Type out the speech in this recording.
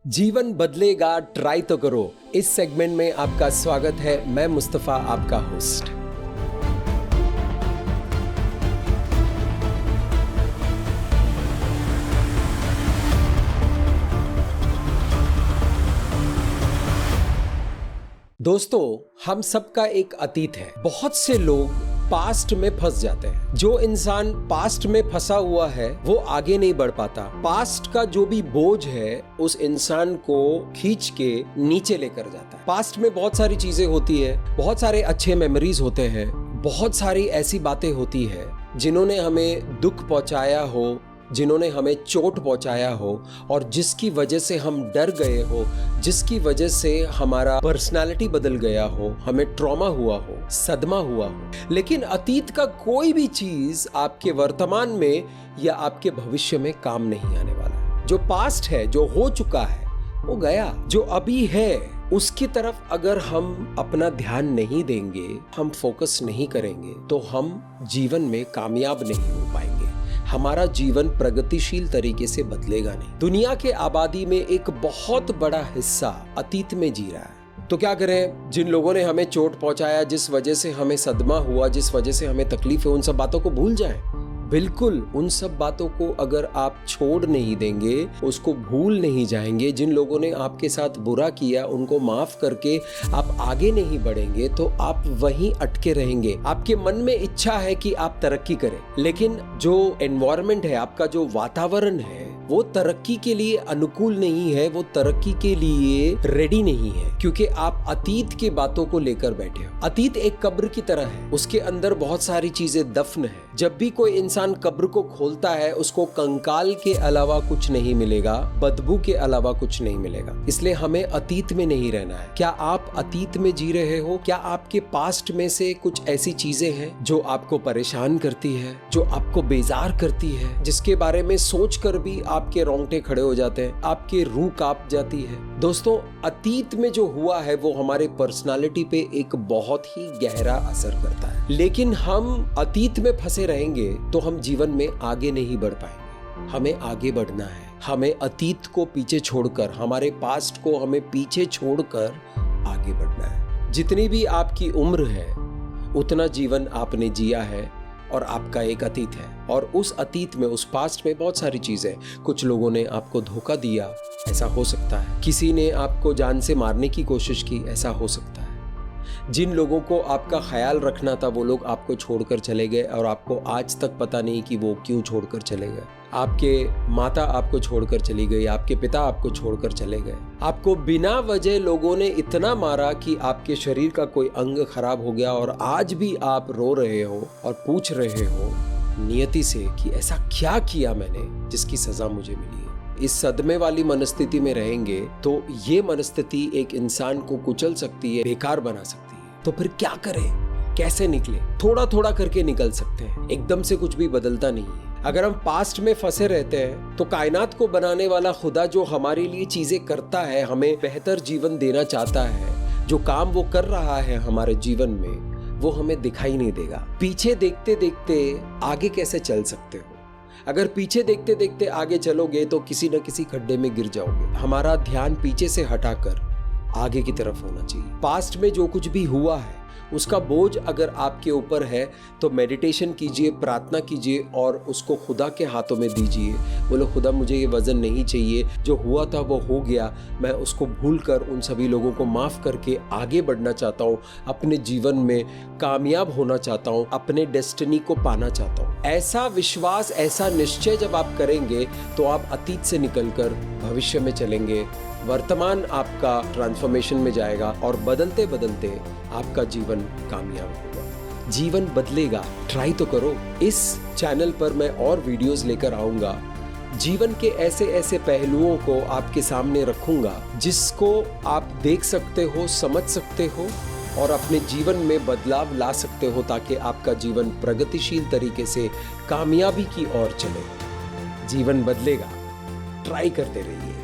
जीवन बदलेगा, ट्राई तो करो। इस सेगमेंट में आपका स्वागत है। मैं मुस्तफा, आपका होस्ट। दोस्तों, हम सबका एक अतीत है। बहुत से लोग पास्ट में फंस जाते हैं। जो इंसान पास्ट में फंसा हुआ है वो आगे नहीं बढ़ पाता। पास्ट का जो भी बोझ है उस इंसान को खींच के नीचे लेकर जाता है। पास्ट में बहुत सारी चीजें होती है, बहुत सारे अच्छे मेमोरीज होते हैं, बहुत सारी ऐसी बातें होती है जिन्होंने हमें दुख पहुंचाया हो, जिन्होंने हमें चोट पहुंचाया हो और जिसकी वजह से हम डर गए हो, जिसकी वजह से हमारा पर्सनालिटी बदल गया हो, हमें ट्रॉमा हुआ हो, सदमा हुआ हो। लेकिन अतीत का कोई भी चीज आपके वर्तमान में या आपके भविष्य में काम नहीं आने वाला। जो पास्ट है, जो हो चुका है, वो गया। जो अभी है उसकी तरफ अगर हम अपना ध्यान नहीं देंगे, हम फोकस नहीं करेंगे, तो हम जीवन में कामयाब नहीं हो पाएंगे। हमारा जीवन प्रगतिशील तरीके से बदलेगा नहीं। दुनिया के आबादी में एक बहुत बड़ा हिस्सा अतीत में जी रहा है। तो क्या करें? जिन लोगों ने हमें चोट पहुंचाया, जिस वजह से हमें सदमा हुआ, जिस वजह से हमें तकलीफ है, उन सब बातों को भूल जाएं। बिल्कुल उन सब बातों को अगर आप छोड़ नहीं देंगे, उसको भूल नहीं जाएंगे, जिन लोगों ने आपके साथ बुरा किया उनको माफ करके आप आगे नहीं बढ़ेंगे, तो आप वहीं अटके रहेंगे। आपके मन में इच्छा है कि आप तरक्की करें, लेकिन जो एनवायरनमेंट है, आपका जो वातावरण है, वो तरक्की के लिए अनुकूल नहीं है, वो तरक्की के लिए रेडी नहीं है, क्योंकि आप अतीत की बातों को लेकर बैठे हो। अतीत एक कब्र की तरह है, उसके अंदर बहुत सारी चीजें दफन है। जब भी कोई इंसान कब्र को खोलता है, उसको कंकाल के अलावा कुछ नहीं मिलेगा, बदबू के अलावा कुछ नहीं मिलेगा। इसलिए हमें अतीत में नहीं रहना है। क्या आप अतीत में जी रहे हो? क्या आपके पास्ट में से कुछ ऐसी चीजें हैं जो आपको परेशान करती है, जो आपको बेजार करती है, जिसके बारे में सोचकर भी आपके रोंगटे खड़े हो जाते हैं, आपकी रूह कांप जाती है? दोस्तों, अतीत में जो हुआ है वो हमारे पर्सनालिटी पे एक बहुत ही गहरा असर करता है। लेकिन हम अतीत में फंसे रहेंगे तो हम जीवन में आगे नहीं बढ़ पाएंगे। हमें आगे बढ़ना है। हमें अतीत को पीछे छोड़कर, हमारे पास्ट को हमें पीछे छोड़कर आगे बढ़ना है। जितनी भी आपकी उम्र है उतना जीवन आपने जिया है और आपका एक अतीत है, और उस अतीत में, उस पास्ट में बहुत सारी चीजें। कुछ लोगों ने आपको धोखा दिया, ऐसा हो सकता है। किसी ने आपको जान से मारने की कोशिश की, ऐसा हो सकता है। जिन लोगों को आपका ख्याल रखना था वो लोग आपको छोड़कर चले गए और आपको आज तक पता नहीं कि वो क्यों छोड़कर चले गए। आपके माता आपको छोड़कर चली गई, आपके पिता आपको छोड़कर चले गए। आपको बिना वजह लोगों ने इतना मारा कि आपके शरीर का कोई अंग खराब हो गया, और आज भी आप रो रहे हो और पूछ रहे हो नियति से कि ऐसा क्या किया मैंने जिसकी सजा मुझे मिली है। इस सदमे वाली मनस्थिति में रहेंगे तो ये मनस्थिति एक इंसान को कुचल सकती है, बेकार बना सकती है। तो फिर क्या करें? कैसे निकले? थोड़ा थोड़ा करके निकल सकते हैं, एकदम से कुछ भी बदलता नहीं है। अगर हम पास्ट में फंसे रहते हैं तो कायनात को बनाने वाला खुदा जो हमारे लिए चीजें करता है, हमें बेहतर जीवन देना चाहता है, जो काम वो कर रहा है हमारे जीवन में, वो हमें दिखाई नहीं देगा। पीछे देखते देखते आगे कैसे चल सकते हो? अगर पीछे देखते देखते आगे चलोगे तो किसी न किसी खड्डे में गिर जाओगे। हमारा ध्यान पीछे से हटाकर आगे की तरफ होना चाहिए। पास्ट में जो कुछ भी हुआ है उसका बोझ अगर आपके ऊपर है तो मेडिटेशन कीजिए, प्रार्थना कीजिए और उसको खुदा के हाथों में दीजिए। बोलो, खुदा मुझे ये वजन नहीं चाहिए, जो हुआ था वो हो गया, मैं उसको भूलकर उन सभी लोगों को माफ़ करके आगे बढ़ना चाहता हूँ, अपने जीवन में कामयाब होना चाहता हूँ, अपने डेस्टिनी को पाना चाहता हूँ। ऐसा विश्वास, ऐसा निश्चय जब आप करेंगे तो आप अतीत से निकलकर भविष्य में चलेंगे। वर्तमान आपका ट्रांसफॉर्मेशन में जाएगा और बदलते बदलते आपका जीवन कामयाब होगा। जीवन बदलेगा, ट्राई तो करो। इस चैनल पर मैं और वीडियोस लेकर आऊंगा। जीवन के ऐसे ऐसे पहलुओं को आपके सामने रखूंगा जिसको आप देख सकते हो, समझ सकते हो और अपने जीवन में बदलाव ला सकते हो, ताकि आपका जीवन प्रगतिशील तरीके से कामयाबी की ओर चले। जीवन बदलेगा, ट्राई करते रहिए।